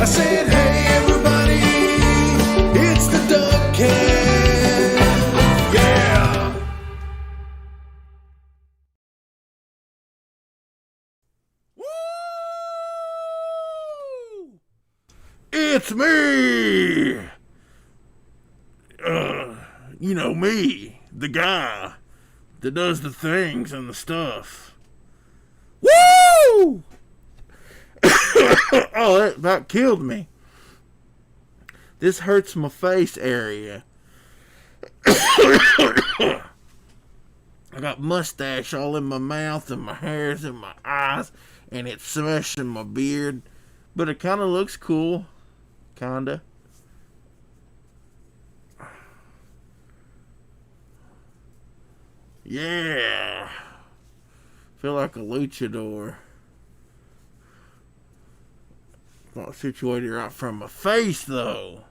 I said, hey everybody, it's the Duckcast. Yeah. Woo! It's me. You know me, the guy that does the things and the stuff. Woo! Oh, that about killed me. This hurts my face area. I got mustache all in my mouth and my hair's in my eyes and it's smashing my beard. But it kind of looks cool. Kinda. Yeah. Feel like a luchador. Not situated right from my face, though.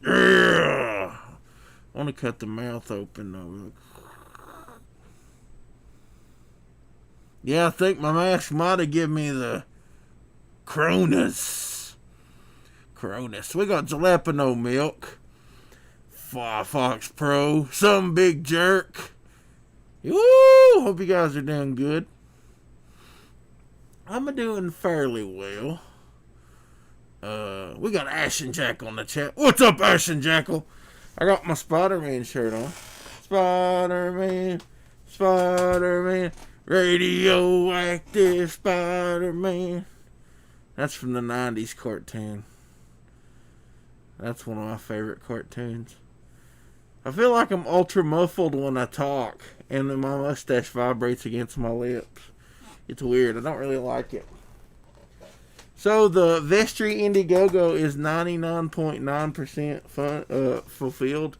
Yeah. I want to cut the mouth open, though. Yeah, I think my mask might have given me the Cronus. We got jalapeno milk. Fox Pro. Some big jerk. Woo! Hope you guys are doing good. I'm doing fairly well. We got Ashen Jack on the chat. What's up, Ashen Jackal? I got my Spider-Man shirt on. Spider-Man. Radioactive Spider-Man. That's from the 90s cartoon. That's one of my favorite cartoons. I feel like I'm ultra muffled when I talk, and then my mustache vibrates against my lips. It's weird. I don't really like it. So the Vestri Indiegogo is 99.9% fulfilled.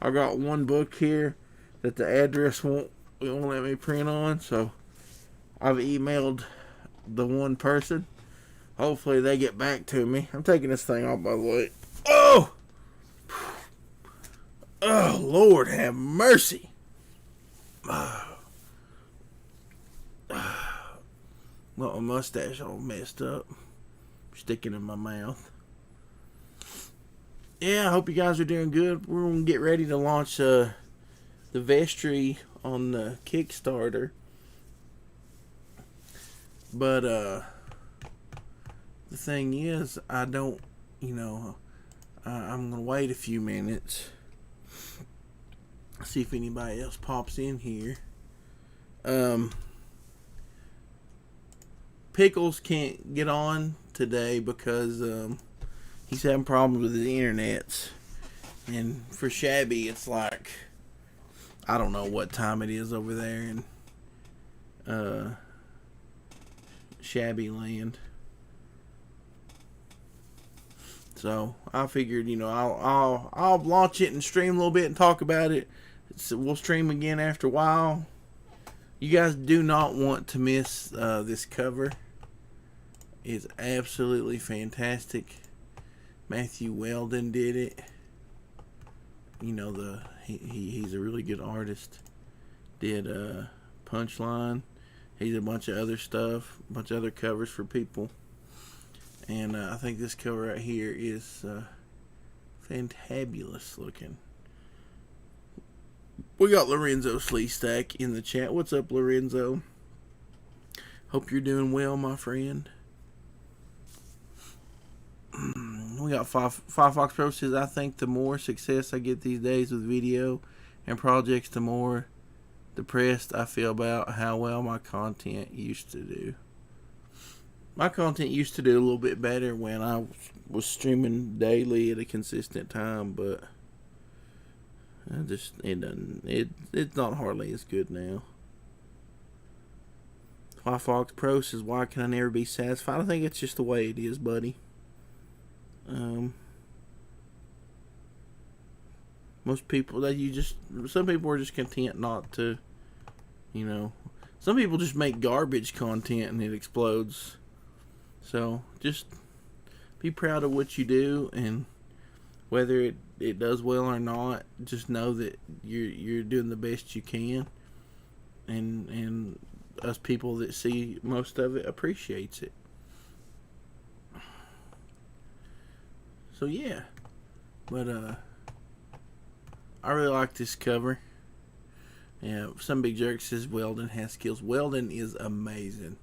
I got one book here that the address won't let me print on, so I've emailed the one person. Hopefully they get back to me. I'm taking this thing off, by the way. Oh! Oh, Lord have mercy. Got my mustache all messed up. Sticking in my mouth. Yeah, I hope you guys are doing good. We're going to get ready to launch the Vestri on the Kickstarter. But the thing is, I don't, I'm going to wait a few minutes. See if anybody else pops in here. Pickles can't get on today because he's having problems with his internets. And for Shabby, it's like, I don't know what time it is over there in Shabby Land. So I figured, I'll launch it and stream a little bit and talk about it. So we'll stream again after a while. You guys do not want to miss this cover. It's absolutely fantastic. Matthew Weldon did it. He's a really good artist. Did Punchline. He did a bunch of other stuff, a bunch of other covers for people. And I think this cover right here is fantabulous looking. We got Lorenzo Sleestack in the chat. What's up, Lorenzo? Hope you're doing well, my friend. We got Five Fox Pro says, I think the more success I get these days with video and projects, the more depressed I feel about how well my content used to do. My content used to do a little bit better when I was streaming daily at a consistent time, but it's not hardly as good now. Five Fox Pro says, why can I never be satisfied? I think it's just the way it is, buddy. Most people some people are just content not to, some people just make garbage content and it explodes. So just be proud of what you do, and whether it does well or not, just know that you're doing the best you can, and us people that see most of it appreciates it. So yeah, but I really like this cover. Yeah, some big jerk says Weldon has skills. Weldon is amazing.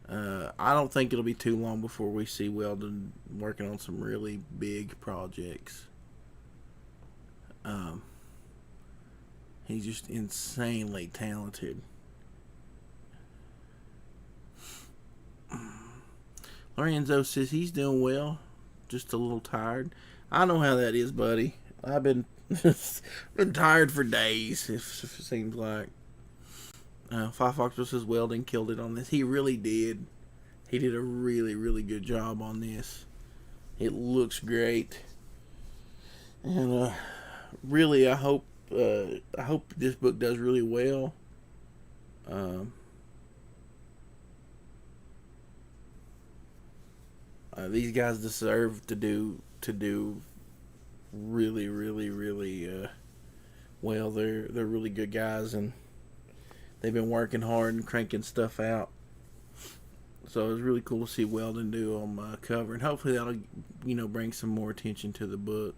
I don't think it'll be too long before we see Weldon working on some really big projects. He's just insanely talented. Lorenzo says he's doing well, just a little tired. I know how that is, buddy. I've been been tired for days. It seems like. Five Foxwell says Weldon killed it on this. He really did. He did a really, really good job on this. It looks great, and really, I hope this book does really well. These guys deserve to do really, really, really well. They're really good guys, and they've been working hard and cranking stuff out. So it was really cool to see Weldon do on my cover, and hopefully that'll bring some more attention to the book.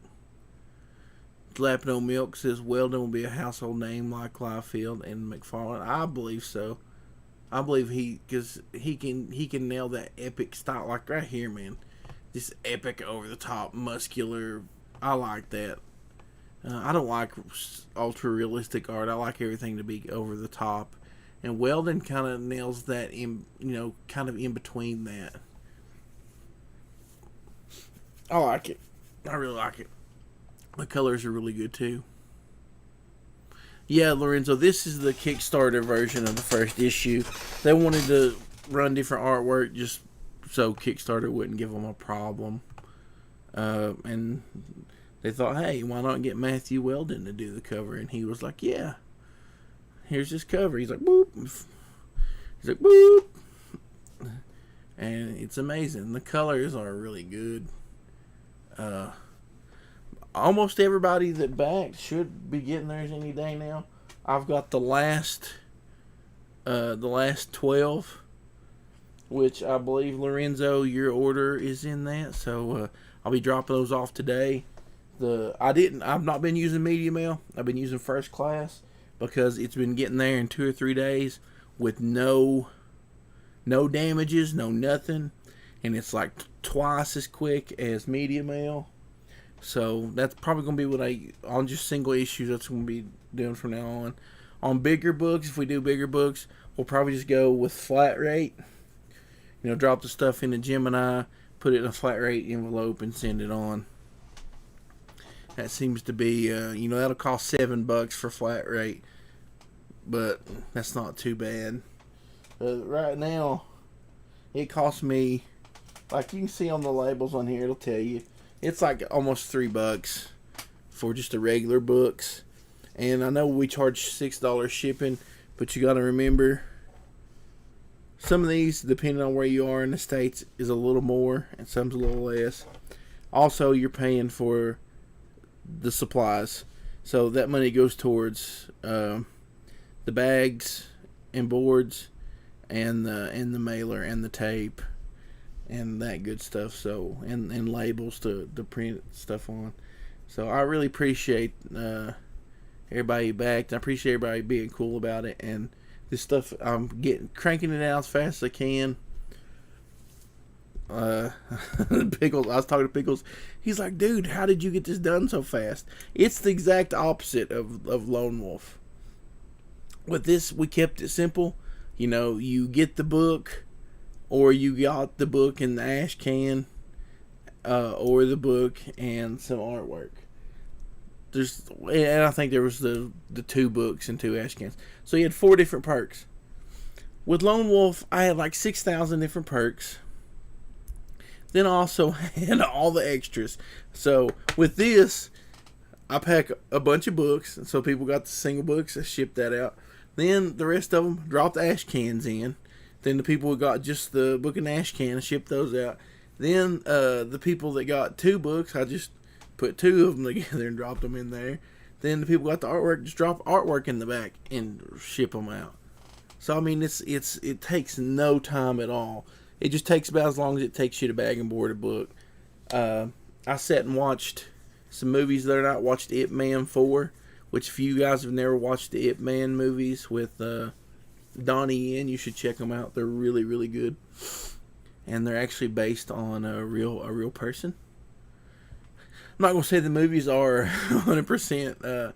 Lapno Milk says Weldon will be a household name like Liefeld and McFarlane. I believe so. I believe because he can nail that epic style, like right here, man. This epic, over the top, muscular. I like that. I don't like ultra realistic art. I like everything to be over the top, and Weldon kind of nails that kind of in between that. I like it. I really like it. The colors are really good too. Yeah, Lorenzo, this is the Kickstarter version of the first issue. They wanted to run different artwork just so Kickstarter wouldn't give them a problem. And they thought, hey, why not get Matthew Weldon to do the cover? And he was like, yeah, here's this cover. He's like, boop. He's like, boop. And it's amazing. The colors are really good. Almost everybody that backed should be getting theirs any day now. I've got the last 12, which I believe, Lorenzo, your order is in that. So I'll be dropping those off today. I've not been using media mail. I've been using first class because it's been getting there in 2 or 3 days with no damages, no nothing, and it's like twice as quick as media mail. So that's probably going to be on just single issues, that's going to be doing from now on. On bigger books, if we do bigger books, we'll probably just go with flat rate. Drop the stuff into Gemini, put it in a flat rate envelope, and send it on. That seems to be, that'll cost $7 for flat rate, but that's not too bad. Right now, it costs me, like you can see on the labels on here, it'll tell you, it's like almost $3 for just the regular books. And I know we charge $6 shipping, but you got to remember, some of these, depending on where you are in the States, is a little more and some's a little less. Also, you're paying for the supplies, so that money goes towards the bags and boards and the mailer and the tape and that good stuff, so and labels to print stuff on. So I really appreciate everybody backed. I appreciate everybody being cool about it, and this stuff I'm cranking it out as fast as I can. Pickles, I was talking to Pickles. He's like, dude, how did you get this done so fast? It's the exact opposite of Lone Wolf. With this, we kept it simple. You get the book, or you got the book in the ash can, or the book and some artwork. And I think there was the 2 books and 2 ash cans. So you had 4 different perks. With Lone Wolf, I had like 6,000 different perks. Then I also had all the extras. So with this, I pack a bunch of books, so people got the single books. I shipped that out. Then the rest of them dropped ash cans in. Then the people who got just the book and ash can, I shipped those out. Then the people that got 2 books, I just put 2 of them together and dropped them in there. Then the people got the artwork, just drop artwork in the back and ship them out. So I mean, it takes no time at all. It just takes about as long as it takes you to bag and board a book. I sat and watched some movies the other night. Watched Ip Man 4, which if you guys have never watched the Ip Man movies with Donnie Yen, you should check them out. They're really, really good. And they're actually based on a real person. I'm not going to say the movies are 100%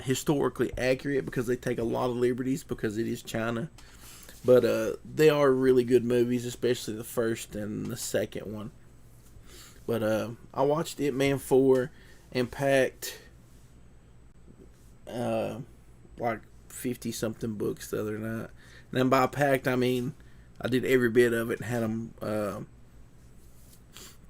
historically accurate because they take a lot of liberties because it is China. But they are really good movies, especially the first and the second one. But I watched Ip Man 4 and packed like 50-something books the other night. And then by packed, I mean I did every bit of it and had them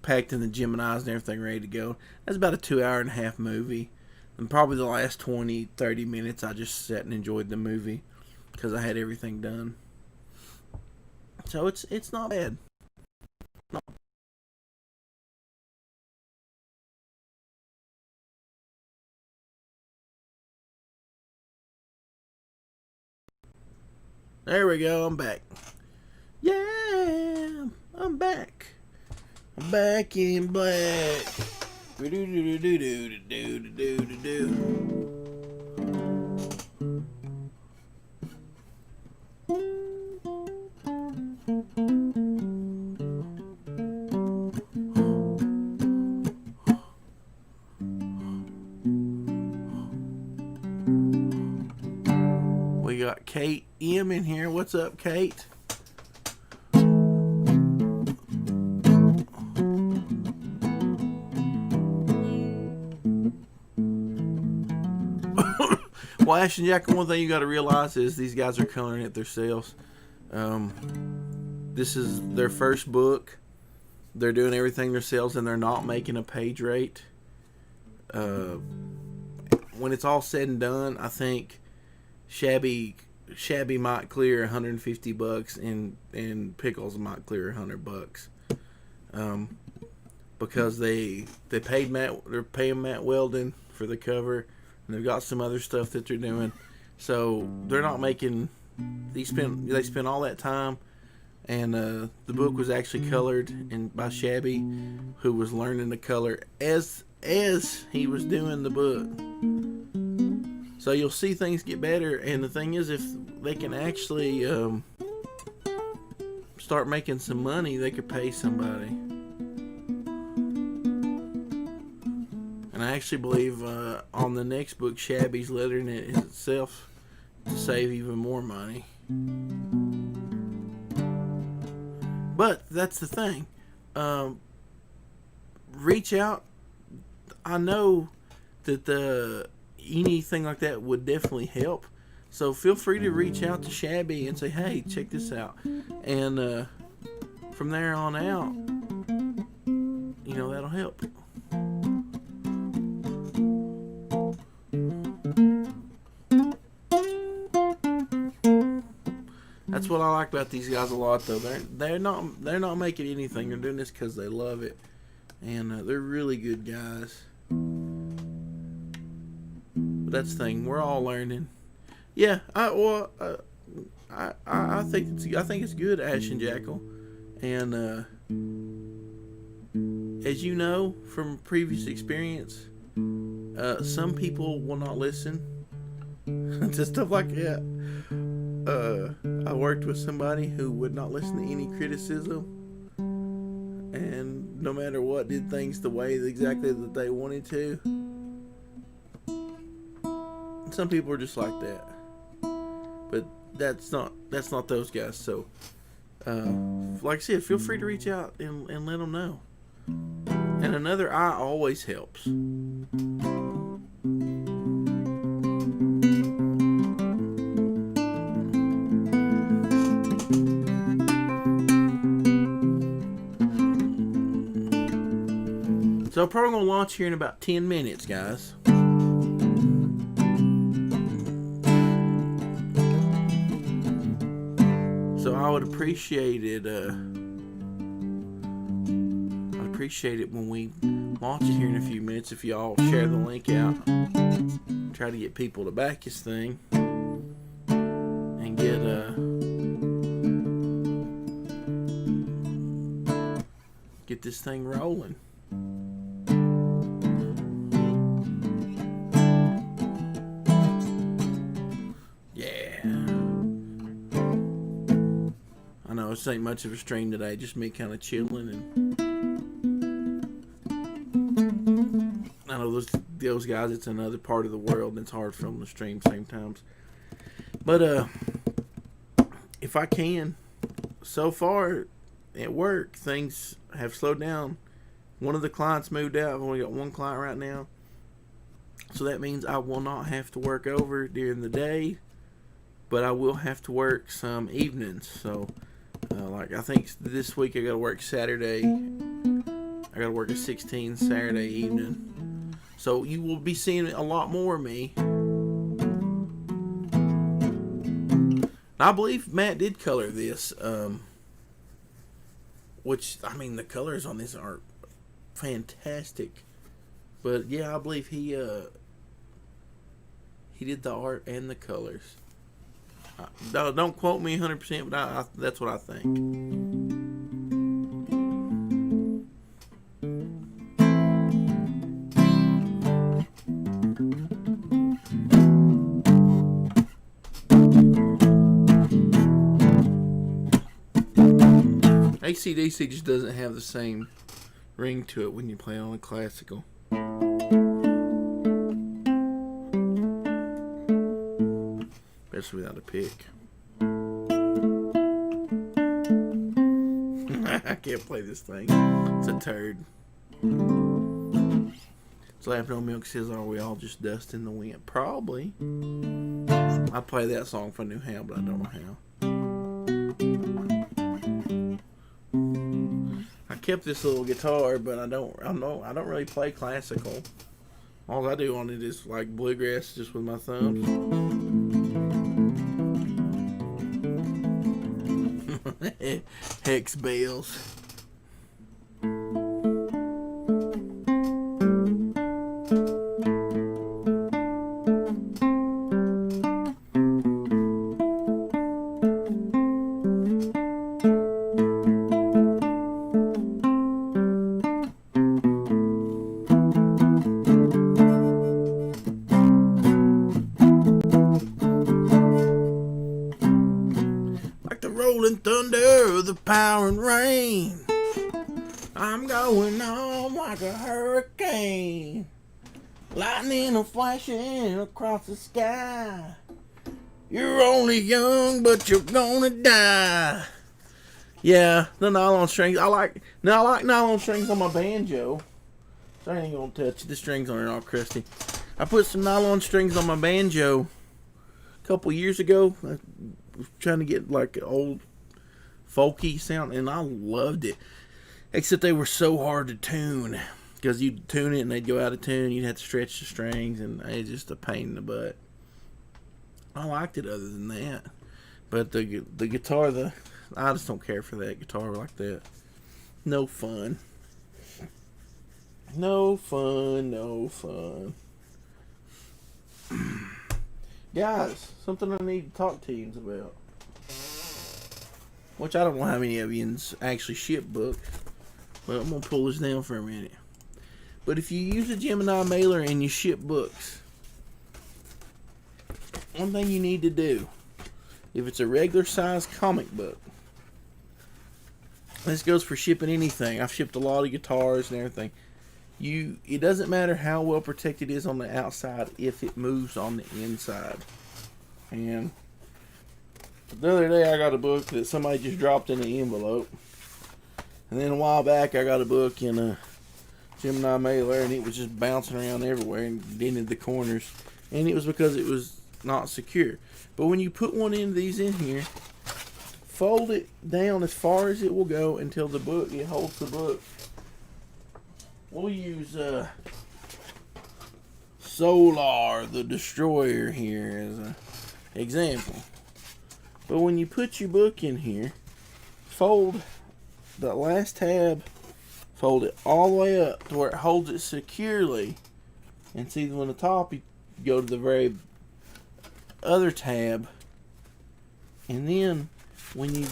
packed in the Geminis and everything ready to go. That's about a 2.5-hour movie. And probably the last 20, 30 minutes I just sat and enjoyed the movie because I had everything done. So it's not bad. There we go, I'm back. Yeah, I'm back. I'm back in black. We got Kate M in here. What's up, Kate? Well, Ash and Jack, one thing you got to realize is these guys are coloring it themselves. This is their first book. They're doing everything themselves, and they're not making a page rate. When it's all said and done, I think Shabby might clear $150, and Pickles might clear $100. Because they paid they're paying Matt Weldon for the cover. And they've got some other stuff that they're doing, so they're not making. They spent all that time, and the book was actually colored by Shabby, who was learning to color as he was doing the book. So you'll see things get better, and the thing is, if they can actually start making some money, they could pay somebody. And I actually believe on the next book, Shabby's lettering it itself to save even more money. But that's the thing. Reach out. I know that anything like that would definitely help. So feel free to reach out to Shabby and say, hey, check this out. And from there on out, that'll help. That's what I like about these guys a lot, though. They're not making anything. They're doing this because they love it, and they're really good guys. But that's the thing. We're all learning. Yeah. I think it's good, Ash and Jackal, and as you know from previous experience, some people will not listen to stuff like that. I worked with somebody who would not listen to any criticism, and no matter what, did things the way exactly that they wanted to. Some people are just like that, but that's not those guys. So, like I said, feel free to reach out and let them know. And another eye always helps. So I'm probably going to launch here in about 10 minutes, guys. So I would appreciate it. I'd appreciate it when we launch it here in a few minutes if y'all share the link out. Try to get people to back this thing and get this thing rolling. this ain't much of a stream today. Just me kind of chilling, and I know those guys. It's another part of the world, and it's hard for them to stream same times. But if I can, so far at work things have slowed down. One of the clients moved out. I've only got one client right now, so that means I will not have to work over during the day, but I will have to work some evenings. So, like I think this week I got to work Saturday. I got to work a 16 Saturday evening. So you will be seeing a lot more of me. I believe Matt did color this, which, I mean, the colors on this are fantastic. But yeah, I believe he did the art and the colors. Don't quote me 100%, but that's what I think. AC/DC just doesn't have the same ring to it when you play on a classical. Especially without a pick. I can't play this thing. It's a turd. Slapping on Milk says, are we all just dust in the wind? Probably. I'd play that song if I knew how, but I don't know how. I kept this little guitar, but I don't really play classical. All I do on it is like bluegrass just with my thumbs. Hex bells. Rolling thunder, the power and rain. I'm going on like a hurricane. Lightning a flashing across the sky. You're only young, but you're gonna die. Yeah, the nylon strings. I like nylon strings on my banjo. So I ain't gonna touch it. The strings on it all crusty. I put some nylon strings on my banjo a couple years ago. I was trying to get like an old folky sound, and I loved it. Except they were so hard to tune, because you'd tune it and they'd go out of tune. You'd have to stretch the strings, and it's just a pain in the butt. I liked it other than that, but the guitar, I just don't care for that guitar like that. No fun. No fun. No fun. Guys, something I need to talk to you about. Which I don't know how many of you actually ship books, but I'm going to pull this down for a minute. But if you use a Gemini mailer and you ship books, one thing you need to do, if it's a regular size comic book, this goes for shipping anything. I've shipped a lot of guitars and everything. It doesn't matter how well protected it is on the outside if it moves on the inside. And the other day I got a book that somebody just dropped in the envelope. And then a while back I got a book in a Gemini mailer, and it was just bouncing around everywhere and dented the corners. And it was because it was not secure. But when you put one of these in here, fold it down as far as it will go until it holds the book. We'll use Solar the Destroyer here as an example. But when you put your book in here, fold that last tab, fold it all the way up to where it holds it securely. And see, when the top, you go to the very other tab. And then when you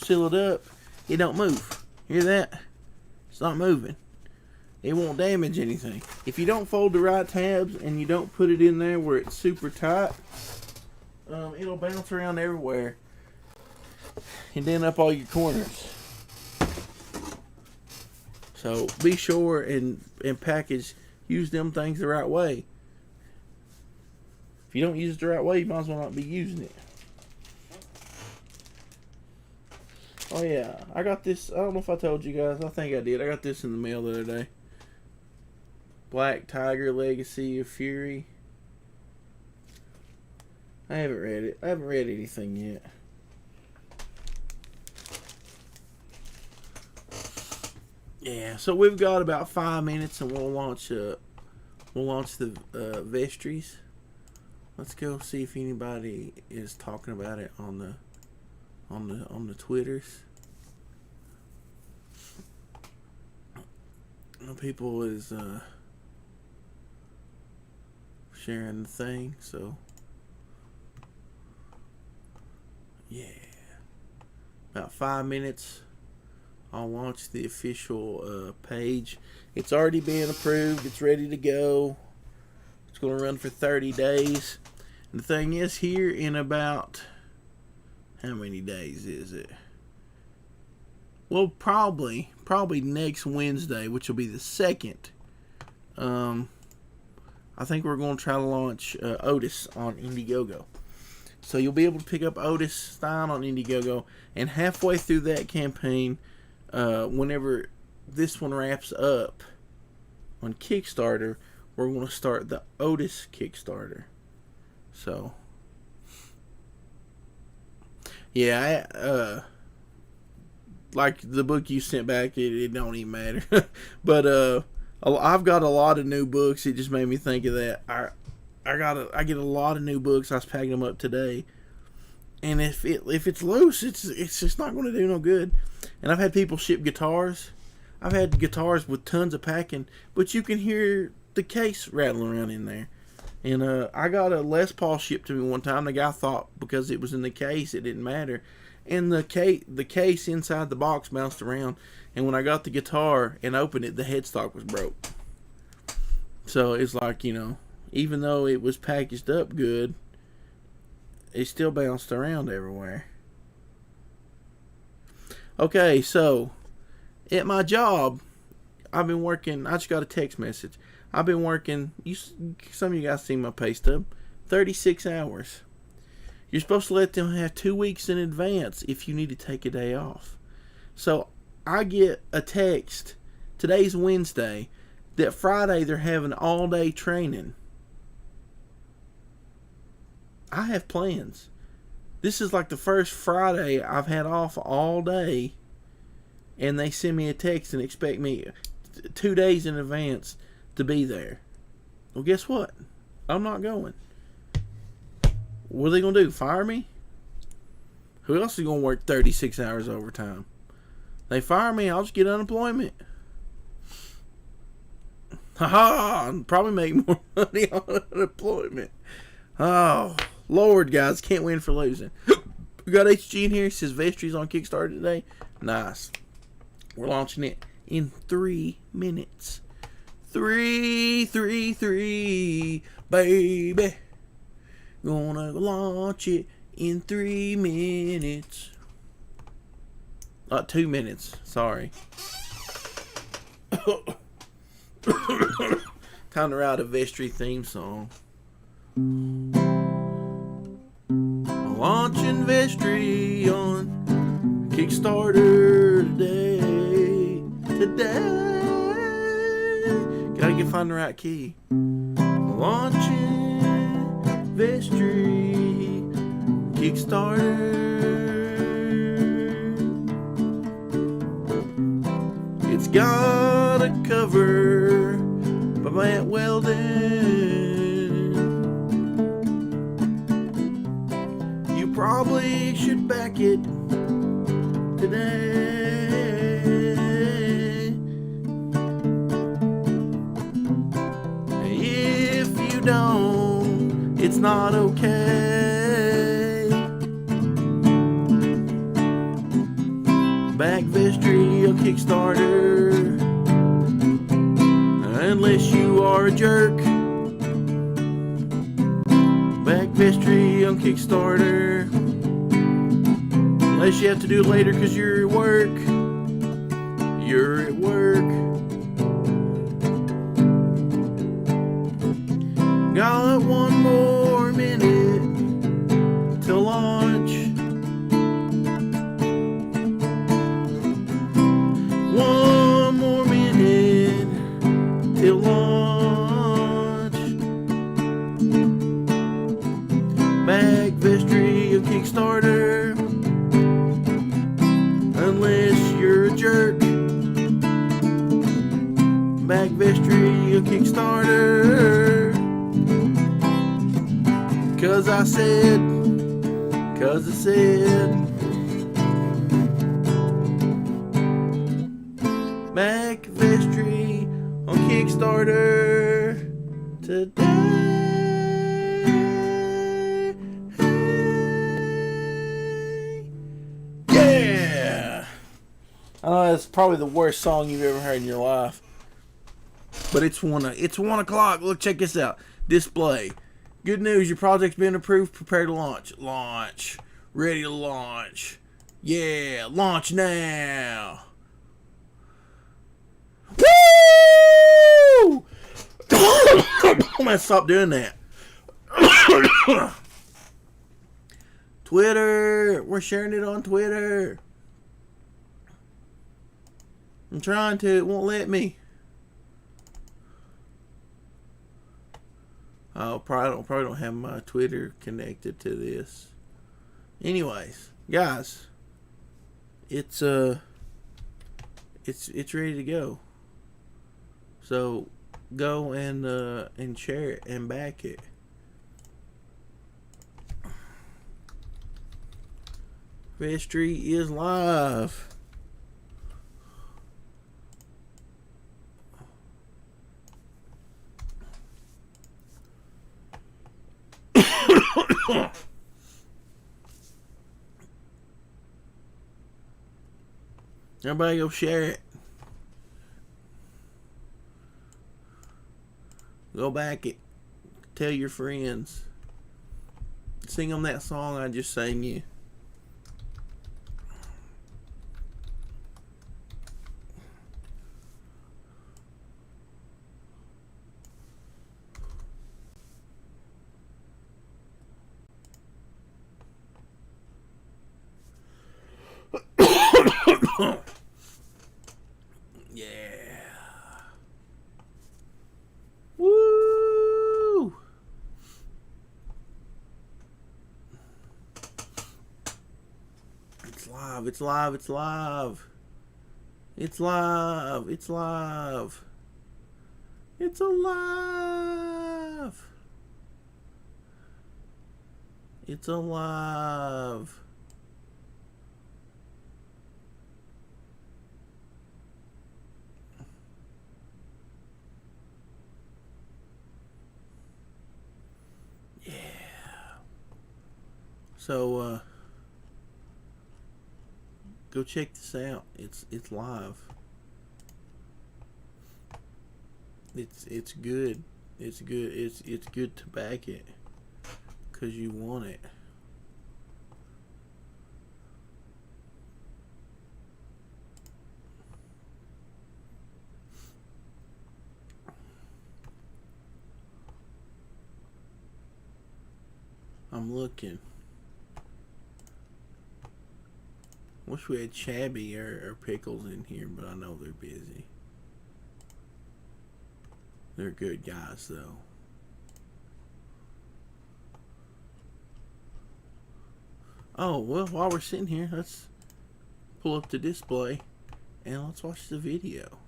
seal it up, it don't move. Hear that? It's not moving. It won't damage anything. If you don't fold the right tabs and you don't put it in there where it's super tight, it'll bounce around everywhere. and then up all your corners. So be sure and use them things the right way. If you don't use it the right way, you might as well not be using it. Oh yeah, I got this. I don't know if I told you guys. I think I did. I got this in the mail the other day. Black Tiger Legacy of Fury. I haven't read it. I haven't read anything yet. Yeah, so we've got about 5 minutes, and we'll launch the Vestris. Let's go see if anybody is talking about it on the Twitters. People is sharing the thing, so yeah, about 5 minutes. I'll launch the official page. It's already been approved. It's ready to go. It's going to run for 30 days. And the thing is, here in about, how many days is it? Well, probably next Wednesday, which will be the 2nd. I think we're going to try to launch Otis on Indiegogo. So you'll be able to pick up Otis Stein on Indiegogo. And halfway through that campaign, whenever this one wraps up on Kickstarter, we're going to start the Otis Kickstarter. So, yeah, like the book you sent back, it don't even matter. But I've got a lot of new books. It just made me think of that. I get a lot of new books. I was packing them up today, and if it's loose, it's just not going to do no good. And I've had people ship guitars. I've had guitars with tons of packing, but you can hear the case rattling around in there. And I got a Les Paul shipped to me one time. The guy thought because it was in the case, it didn't matter. And the case inside the box bounced around. And when I got the guitar and opened it, the headstock was broke. So it's like, even though it was packaged up good, it still bounced around everywhere. Okay, so at my job, I've been working. I just got a text message. I've been working. Some of you guys see my pay stub. 36 hours. You're supposed to let them have 2 weeks in advance if you need to take a day off. So I get a text. Today's Wednesday. That Friday they're having all day training. I have plans. This is like the first Friday I've had off all day, and they send me a text and expect me 2 days in advance to be there. Well, guess what? I'm not going. What are they going to do? Fire me? Who else is going to work 36 hours overtime? They fire me, I'll just get unemployment. Ha! Probably make more money on unemployment. Oh, Lord, guys, can't win for losing. We got HG in here. It says Vestri's on Kickstarter today. Nice. We're launching it in 3 minutes. 3, baby. Gonna launch it in 3 minutes. 2 minutes. Sorry. Time to write a Vestri theme song. Launching Vestri on Kickstarter today. Gotta find the right key. Launching Vestri Kickstarter. It's got a cover by Matt Weldon. You probably should back it today. If you don't, it's not okay. Back Vestri on Kickstarter, unless you are a jerk. Back Vestri on Kickstarter, Unless you have to do it later because you're at work. You're at work. Got one more minute till launch. One more minute till launch. Back Vestri of Kickstarter. Unless you're a jerk. Back Vestri of Kickstarter. Cause I said. Back Vestri on Kickstarter today. Yeah! I know that's probably the worst song you've ever heard in your life. But it's 1 o'clock. Look, check this out. Display. Good news, your project's been approved. Prepare to launch. Launch. Ready to launch. Yeah, launch now. Woo! I'm gonna stop doing that. Twitter. We're sharing it on Twitter. I'm trying to. It won't let me. I probably don't have my Twitter connected to this. Anyways, guys, it's ready to go. So go and share it and back it. Vestri is live. Everybody go share it. Go back it. Tell your friends. Sing them that song I just sang you. Yeah. Woo! It's live, it's live, it's live. It's live, it's live. It's alive. It's alive. So go check this out. It's live. It's good. It's good. It's good to back it because you want it. I'm looking. Wish we had Shabby or Pickles in here, but I know they're busy. They're good guys, though. Oh, well, while we're sitting here, let's pull up the display and let's watch the video.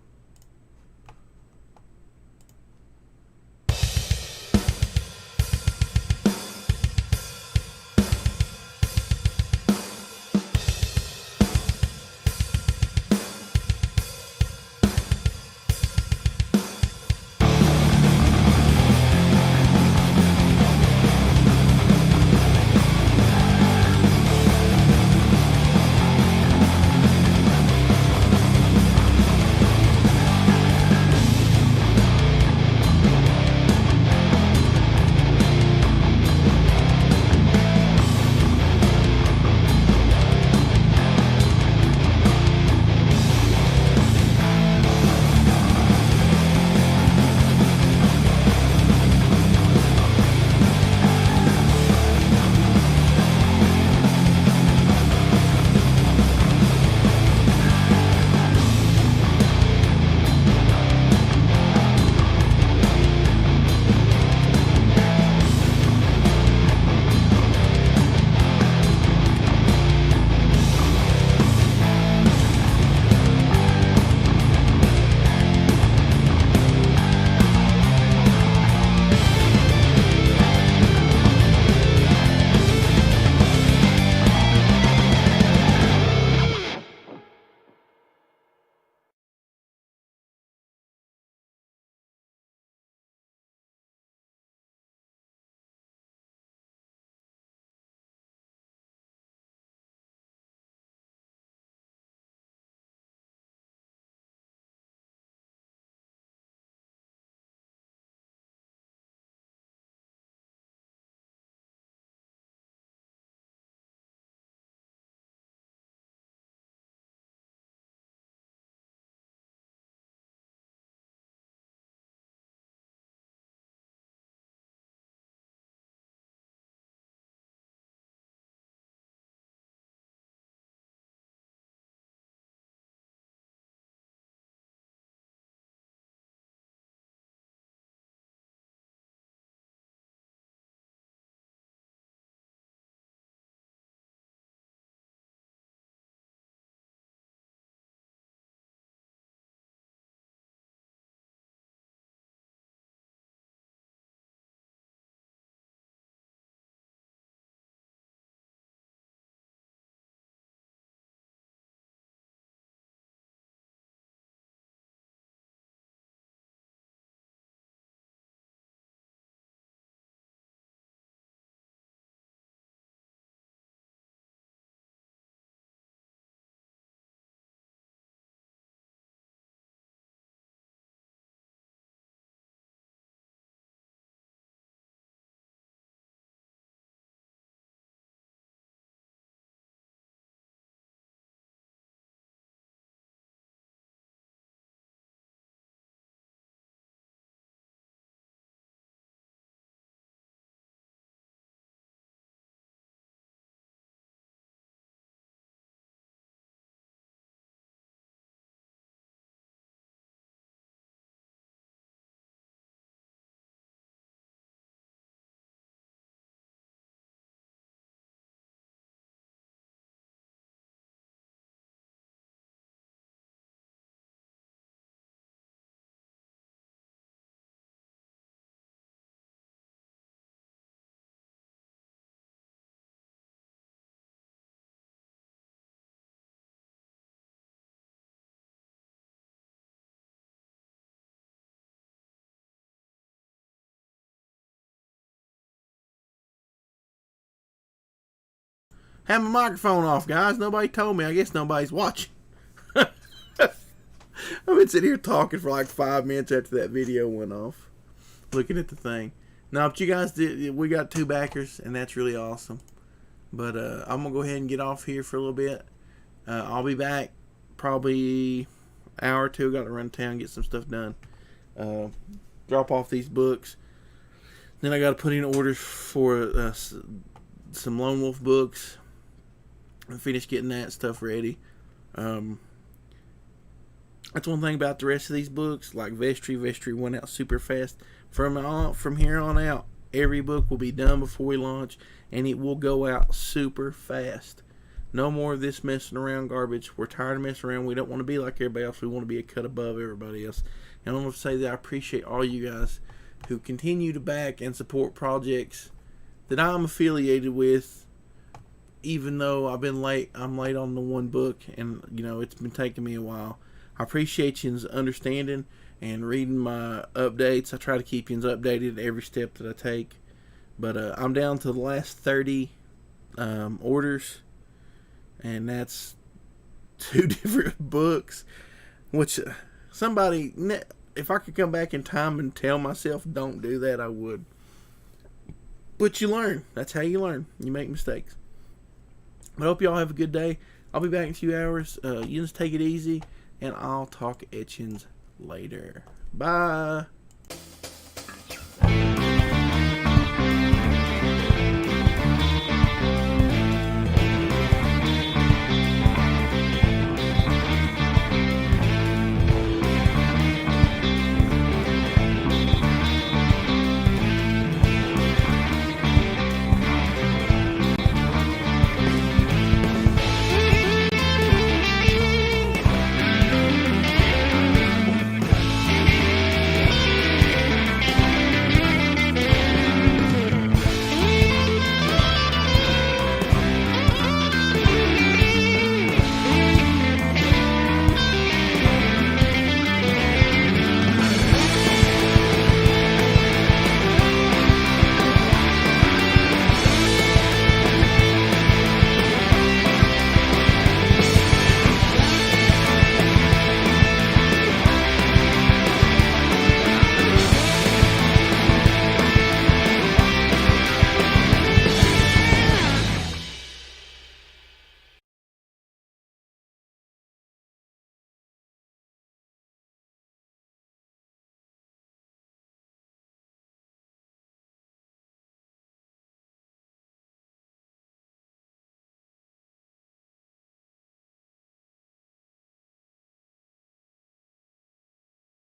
Have my microphone off, guys. Nobody told me. I guess nobody's watching. I've been sitting here talking for like 5 minutes after that video went off, looking at the thing. Now, but you guys did. We got 2 backers, and that's really awesome. But I'm gonna go ahead and get off here for a little bit. I'll be back probably an hour or 2. Got to run town and get some stuff done. Drop off these books. Then I got to put in orders for some Lone Wolf books and finish getting that stuff ready. That's one thing about the rest of these books, like Vestri went out super fast. From here on out, every book will be done before we launch, and it will go out super fast. No more of this messing around garbage. We're tired of messing around. We don't want to be like everybody else. We want to be a cut above everybody else. And I want to say that I appreciate all you guys who continue to back and support projects that I'm affiliated with, even though I'm late on the one book, and it's been taking me a while. I appreciate you understanding and reading my updates. I try to keep you updated every step that I take. But I'm down to the last 30 orders, and that's 2 different books. Which if I could come back in time and tell myself don't do that, I would. But you learn. That's how you learn. You make mistakes. I hope y'all have a good day. I'll be back in a few hours. You just take it easy, and I'll talk etchings later. Bye.